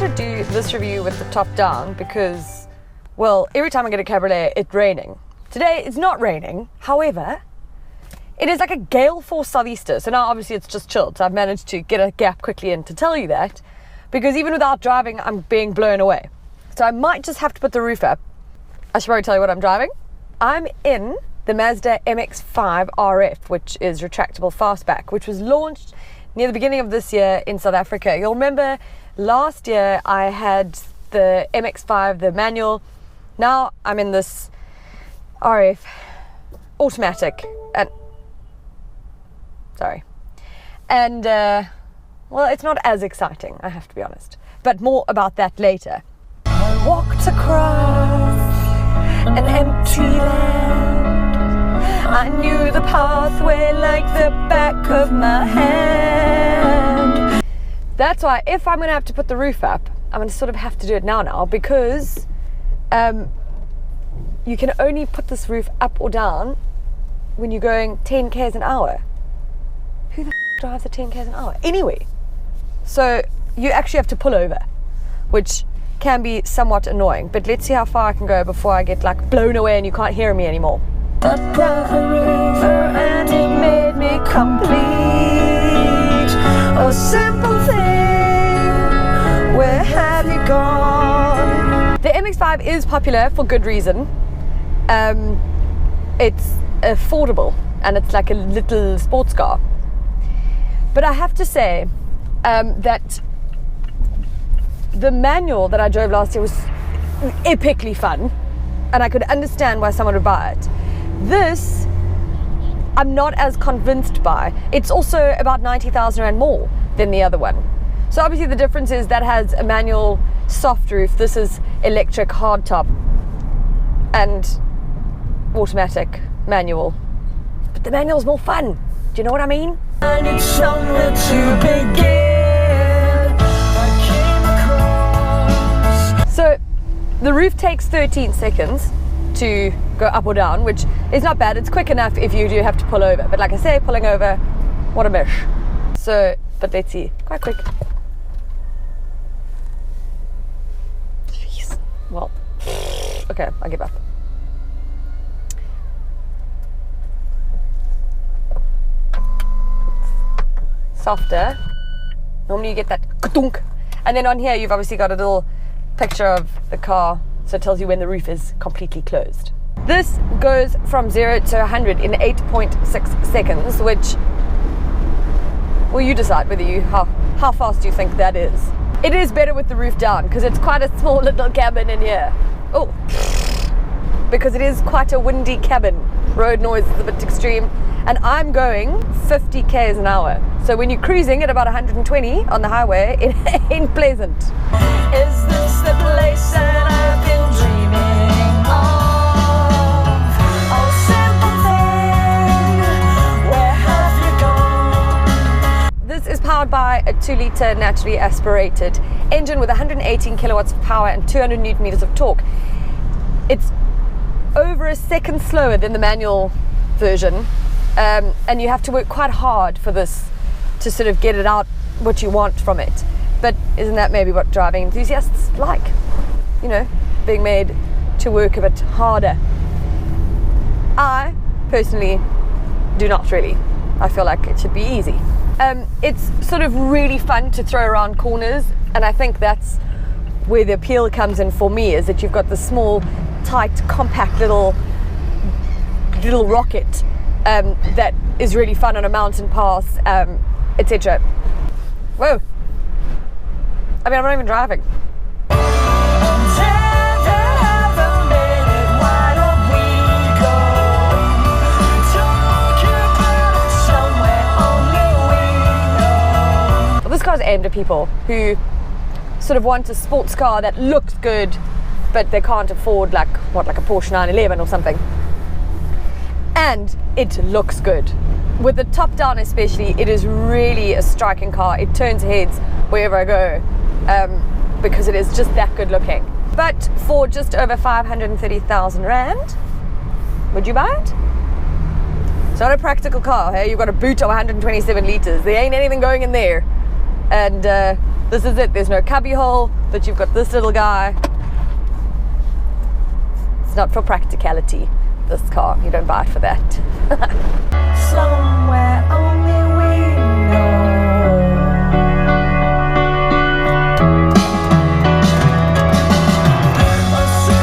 to do this review with the top down because, well, every time I get a cabriolet, it's raining. Today, it's not raining. However, it is like a gale force southeaster. So now, obviously, it's just chilled. So I've managed to get a gap quickly in to tell you that because even without driving, I'm being blown away. So I might just have to put the roof up. I should probably tell you what I'm driving. I'm in the Mazda MX-5 RF, which is retractable fastback, which was launched near the beginning of this year in South Africa. You'll remember last year I had the MX-5, the manual. Now I'm in this RF automatic, and well, it's not as exciting, I have to be honest, but more about that later. I walked across an empty land. I knew the pathway like the back of my hand. That's why if I'm going to have to put the roof up, I'm going to sort of have to do it now because you can only put this roof up or down when you're going 10 k's an hour. Who the drives at 10 k's an hour? Anyway, so you actually have to pull over, which can be somewhat annoying, but let's see how far I can go before I get like blown away and you can't hear me anymore. That river and it made me complete. A simple thing, where have you gone? The MX-5 is popular for good reason. It's affordable and it's like a little sports car. But I have to say that the manual that I drove last year was epically fun and I could understand why someone would buy it. This, I'm not as convinced by. It's also about 90,000 Rand more than the other one. So obviously the difference is that has a manual soft roof. This is electric hardtop and automatic manual. But the manual's more fun. Do you know what I mean? I need somewhere to begin. I came across. So the roof takes 13 seconds to go up or down, which is not bad. It's quick enough if you do have to pull over. But like I say, pulling over, what a mish. So, but let's see. Quite quick. Jeez. Well, okay, I give up. Softer. Normally you get that ka-dunk. And then on here you've obviously got a little picture of the car, so it tells you when the roof is completely closed. This goes from 0 to 100 in 8.6 seconds, which, well, you decide whether you how fast you think that is. It is better with the roof down because it's quite a small little cabin in here. Oh, because it is quite a windy cabin. Road noise is a bit extreme. And I'm going 50 k's an hour. So when you're cruising at about 120 on the highway, it ain't pleasant. Is this the place that I've been dreaming of? Oh, simple thing, where have you gone? This is powered by a 2-litre naturally aspirated engine with 118 kilowatts of power and 200 newton meters of torque. It's over a second slower than the manual version. And you have to work quite hard for this to sort of get it out what you want from it. But isn't that maybe what driving enthusiasts like? You know, being made to work a bit harder. I personally do not really. I feel like it should be easy. It's sort of really fun to throw around corners, and I think that's where the appeal comes in for me, is that you've got the small, tight, compact little rocket that is really fun on a mountain pass, etc. Whoa. I mean, I'm not even driving. Well, this car's aimed at people who sort of want a sports car that looks good, but they can't afford like a Porsche 911 or something. And it looks good. With the top down especially, it is really a striking car. It turns heads wherever I go because it is just that good looking. But for just over 530,000 Rand, would you buy it? It's not a practical car, hey? You've got a boot of 127 litres. There ain't anything going in there. And This is it. There's no cubby hole, but you've got this little guy. It's not for practicality, this car. You don't buy it for that. Slow